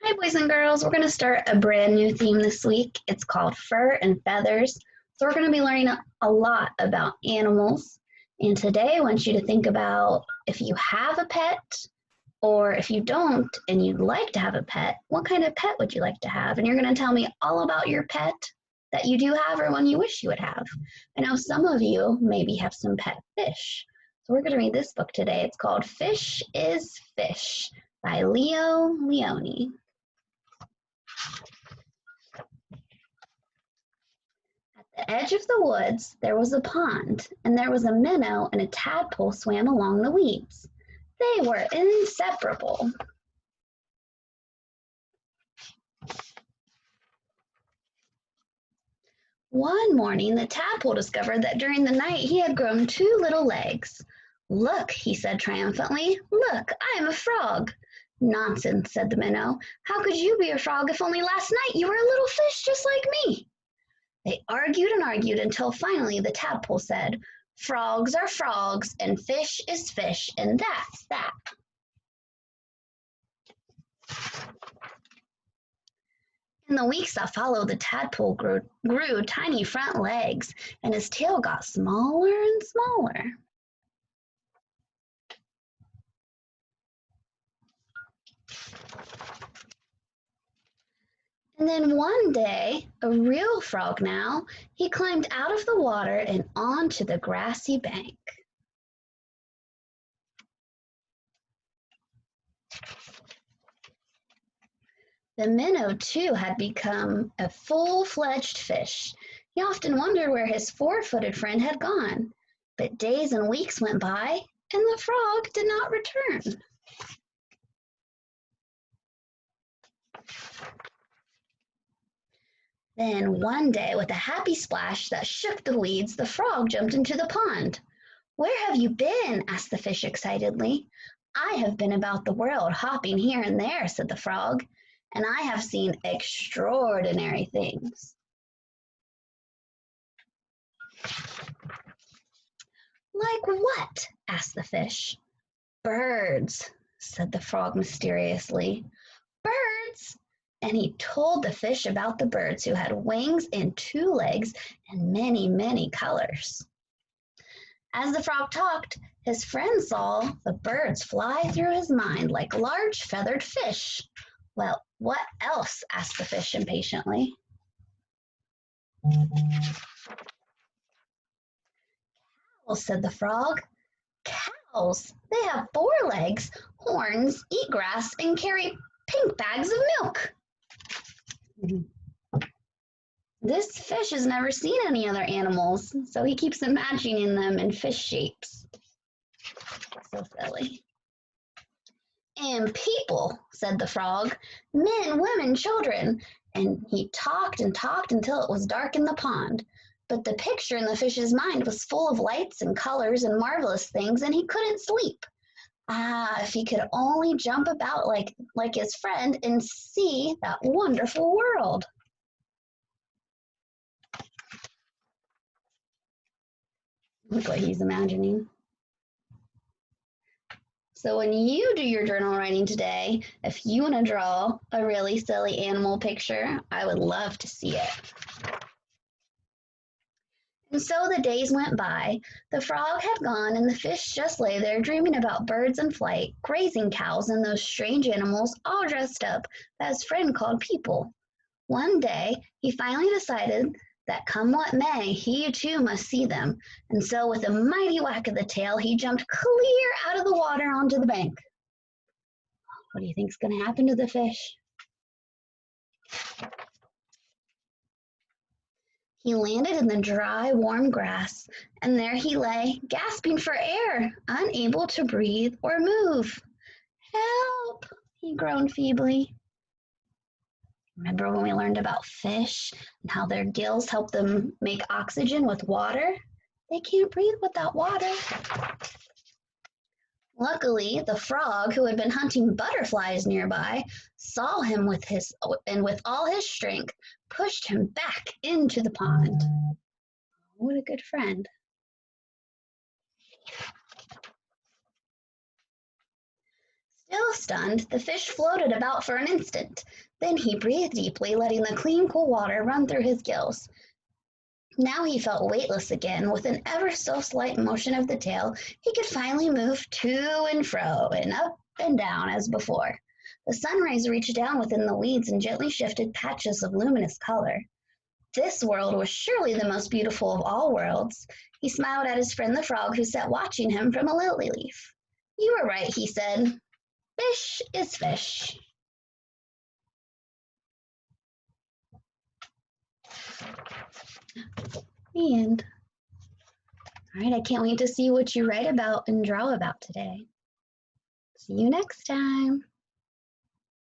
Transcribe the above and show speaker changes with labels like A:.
A: Hi, boys and girls. We're going to start a brand new theme this week. It's called Fur and Feathers. So we're going to be learning a lot about animals. And today I want you to think about if you have a pet or if you don't and you'd like to have a pet, what kind of pet would you like to have? And you're going to tell me all about your pet that you do have or one you wish you would have. I know some of you maybe have some pet fish. So we're going to read this book today. It's called Fish is Fish by Leo Leone. At the edge of the woods, there was a pond, and there was a minnow and a tadpole swam along the weeds. They were inseparable. One morning, the tadpole discovered that during the night he had grown 2 little legs. "Look," he said triumphantly, "look, I am a frog." "Nonsense," said the minnow. "How could you be a frog if only last night you were a little fish just like me?" They argued and argued until finally the tadpole said, "Frogs are frogs and fish is fish, and that's that." In the weeks that followed, the tadpole grew tiny front legs, and his tail got smaller and smaller. And then one day, a real frog now, he climbed out of the water and onto the grassy bank. The minnow, too, had become a full-fledged fish. He often wondered where his 4-footed friend had gone. But days and weeks went by, and the frog did not return. Then one day, with a happy splash that shook the weeds, the frog jumped into the pond. "Where have you been?" asked the fish excitedly. "I have been about the world, hopping here and there," said the frog, "and I have seen extraordinary things." "Like what?" asked the fish. "Birds," said the frog mysteriously. "Birds?" And he told the fish about the birds who had wings and 2 legs and many, many colors. As the frog talked, his friend saw the birds fly through his mind like large feathered fish. "Well, what else?" asked the fish impatiently. "Cows," said the frog. "Cows! They have 4 legs, horns, eat grass, and carry pink bags of milk." This fish has never seen any other animals, so he keeps imagining them in fish shapes. So silly. "And people," said the frog, "men, women, children." And he talked and talked until it was dark in the pond. But the picture in the fish's mind was full of lights and colors and marvelous things, and he couldn't sleep. If he could only jump about like his friend and see that wonderful world. Look what he's imagining. So when you do your journal writing today, if you want to draw a really silly animal picture, I would love to see it. And so the days went by. The frog had gone, and the fish just lay there dreaming about birds in flight, grazing cows, and those strange animals all dressed up that his friend called people. One day, he finally decided that come what may, he too must see them. And so with a mighty whack of the tail, he jumped clear out of the water onto the bank. What do you think's going to happen to the fish? He landed in the dry, warm grass, and there he lay, gasping for air, unable to breathe or move. "Help!" he groaned feebly. Remember when we learned about fish and how their gills help them make oxygen with water? They can't breathe without water. Luckily, the frog, who had been hunting butterflies nearby, saw him and with all his strength, pushed him back into the pond. What a good friend. Still stunned, the fish floated about for an instant. Then he breathed deeply, letting the clean, cool water run through his gills. Now he felt weightless again. With an ever so slight motion of the tail, he could finally move to and fro and up and down as before. The sun rays reached down within the weeds and gently shifted patches of luminous color. This world was surely the most beautiful of all worlds. He smiled at his friend the frog, who sat watching him from a lily leaf. You were right, he said. Fish is fish. And all right, I can't wait to see what you write about and draw about today. See you next time.